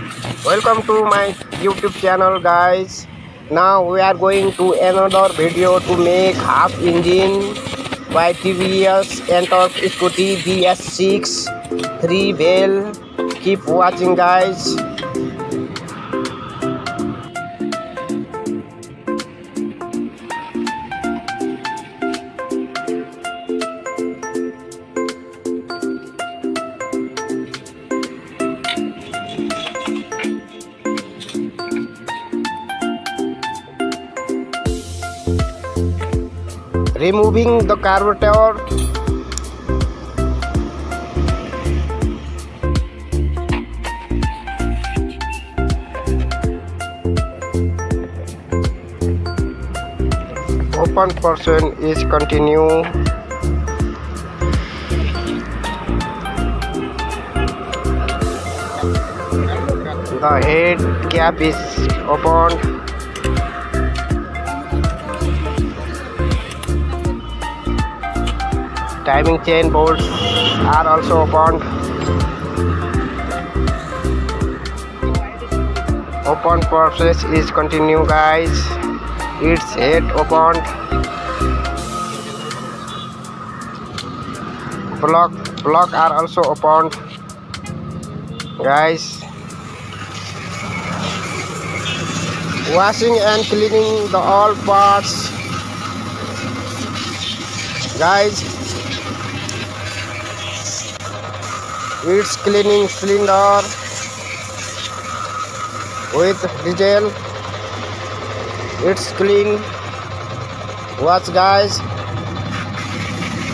Welcome to my YouTube channel, guys. Now we are going to another video to make half engine by TVS Ntorq Scooty BS6 3 bell. Keep watching, guys. Removing the carburetor. Open portion is continue. The head cap is opened. Timing chain bolts are also opened. Open process is continue, guys. Its head opened. Block are also opened, guys. Washing and cleaning the all parts, guys. It's cleaning cylinder with diesel. It's clean. Watch, guys.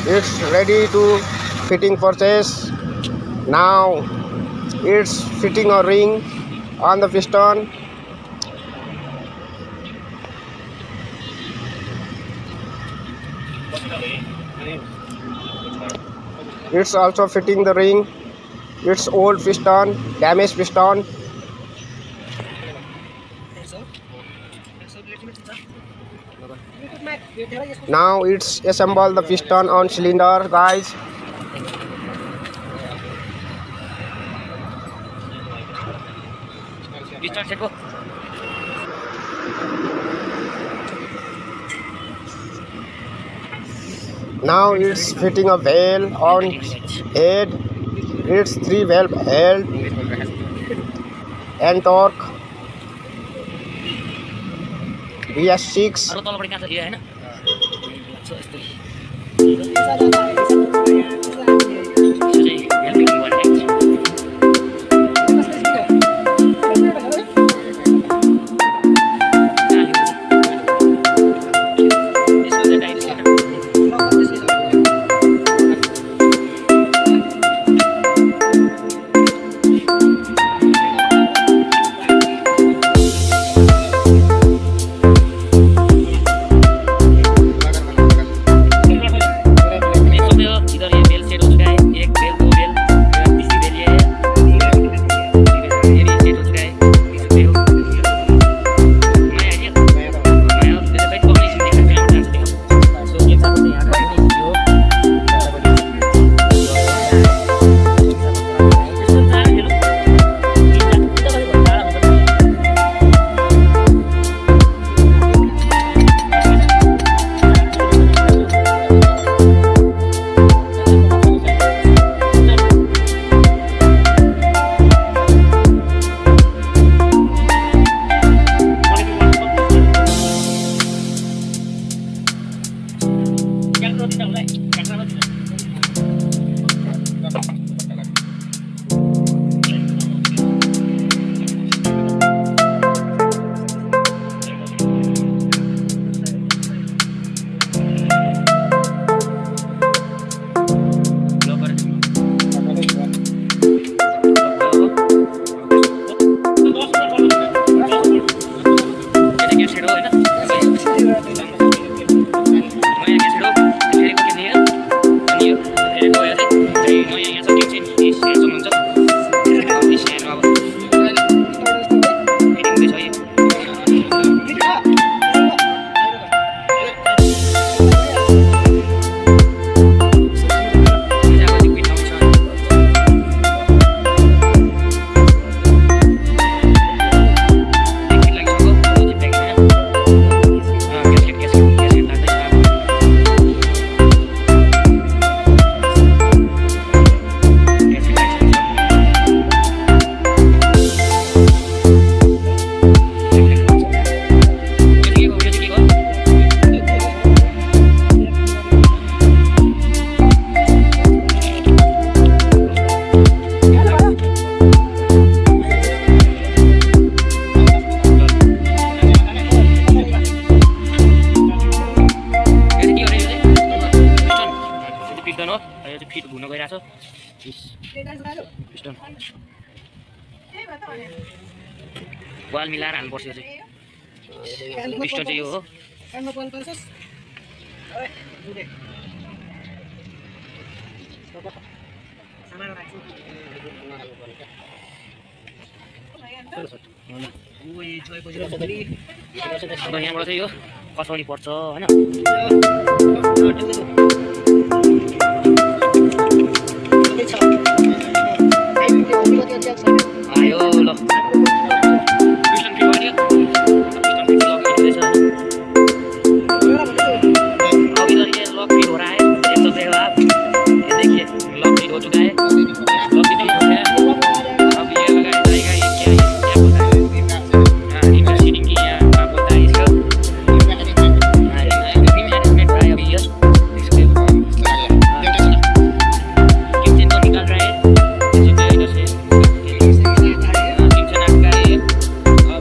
It's ready to fitting process. Now it's fitting a ring on the piston. It's also fitting the ring. It's old piston, damaged piston. Now it's assemble the piston on cylinder, guys. Now it's fitting a valve on head. It's 3 valve head and torque BS6. Piston वाल मिलाएर हाल्नुपर्छ यो चाहिँ piston चाहिँ यो हो यहाँबाट चाहिँ यो खसाउनी पर्छ होइन आयो ल पिस्टन फिट गर्यो पिस्टन फिट लक अभी तो ये लॉक फिट हो रहा है देख सकते हो आप ये देखिए लॉक फिट हो चुका है लॉक फिट हो गया अब ये लगाया जाएगा ये क्या बोलता है हाँ रिमोट सीटिंग की या क्या बोलता है इसको मैनेजमेंट है अभी ये देख सकते हो किचन तो निकाल रहा है देख सकते हो इधर से किचन आपका ये अब इसको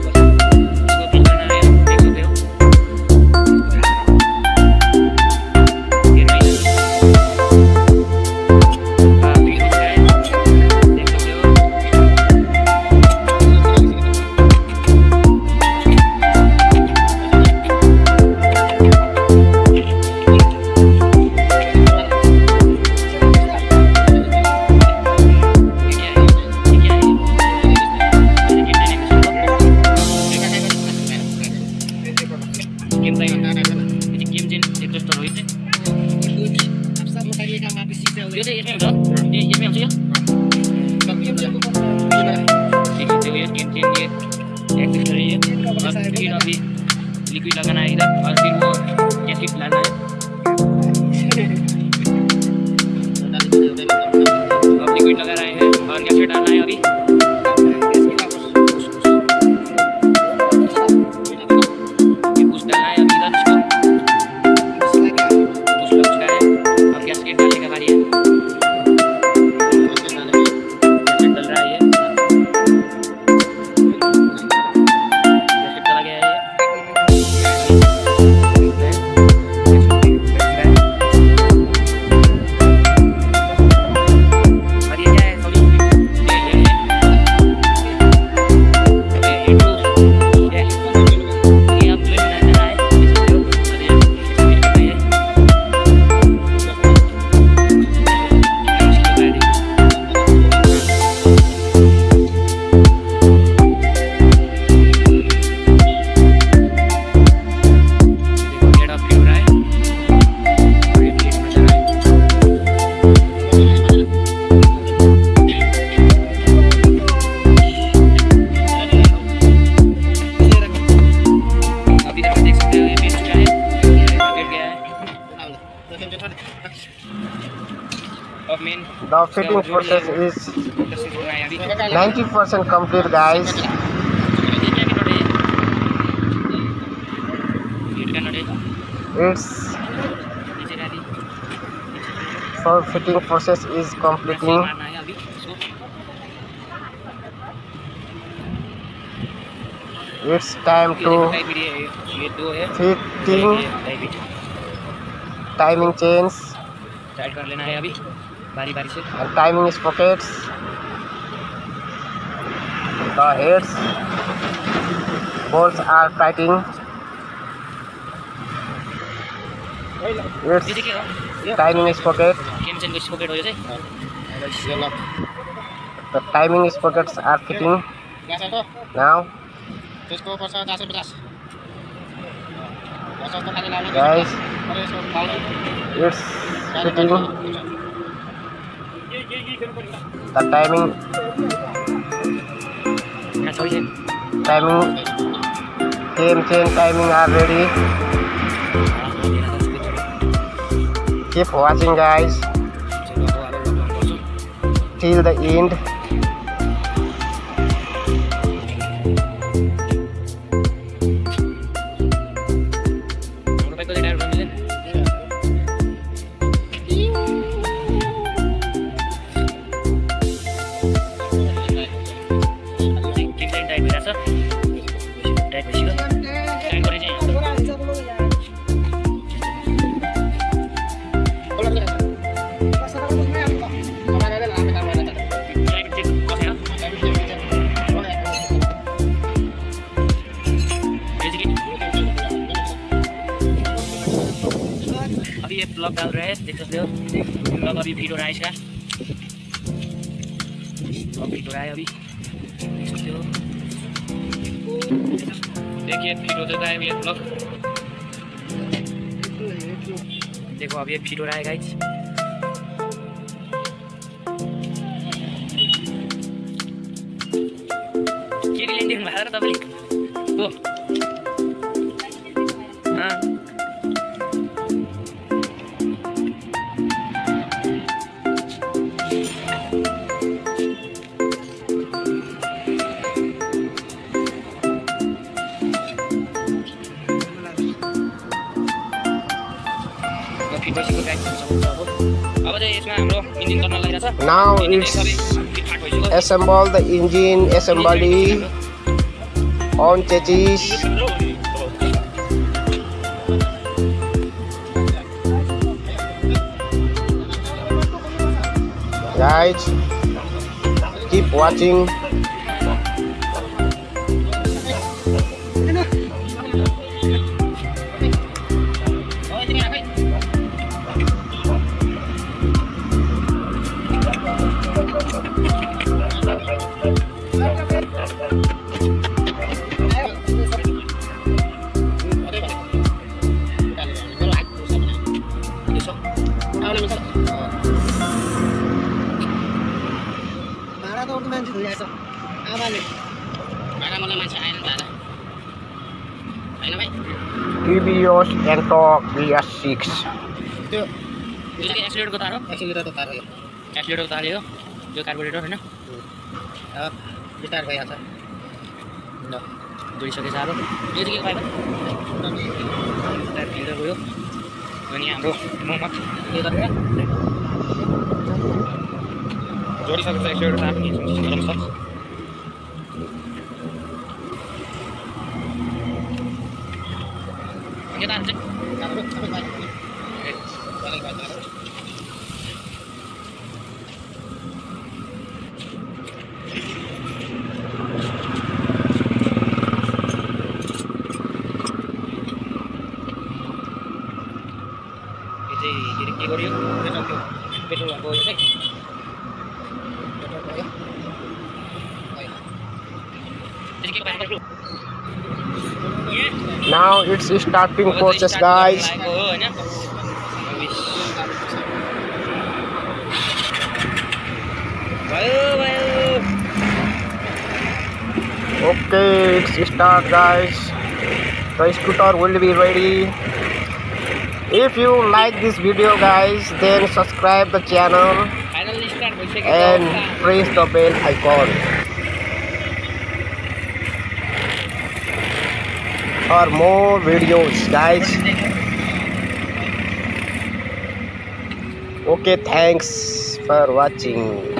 फिट करना है देख सकते हो यो चाहिँ यसमै हुन्छ यसमै आउँछ यो देखिए ये गेम चेंज ये एक्सेसरी ये फिर अभी लिक्विड लगाना है इधर और फिर वो गैसेट लाना है अब लिक्विड लगा रहे हैं और गैसेट डालना है अभी कुछ डालना है अभी इधर इसको कुछ लग चुका है अब गैसेट डालने का बारी है The fitting process is 90% complete, guys. It's for fitting process is completing. It's time to fitting timing chains tight कर लेना है अभी बारी बारी से and timing sprockets. The heads bolts are tightening. It's timing sprocket. The timing sprockets are fitting now. Guys, it's fitting. The timing chain timing are ready. Keep watching, guys, till the end. Blog डाल रहे हैं, देख सकते हो। Blog अभी feed हो रहा है इसका, ब्लॉग फीड हो रहा है अभी, देख सकते हो। देखिए फीड हो जाता है ये ब्लॉग, देखो अभी फीड हो रहा है गाइस। के लिए देख्नु भएको र तपाईँले हो? Now it's assemble the engine assembly on chassis. Guys, keep watching. TVS Ntorq BS6. एक्सिलेटरको तार हो, एक्सिलेटरको तार हो यो कार्बोरेटर हैन। स्टार्ट भइहाल्छ, ल जोडिसकेछ। अब यो चाहिँ के पाइप स्टार्ट फिल्टर गयो अनि हाम्रो मोहम्मद यो गरेर जोडिसकेछ। एक्सिलेटर तार पनि गरम छ। के तार चाहिँ के गर्यो पेट्रोल भएको यो चाहिँ Now it's starting process, guys. Okay, it's start, guys. The scooter will be ready. If you like this video, guys, then subscribe the channel and press the bell icon for more videos, guys. Okay, thanks for watching.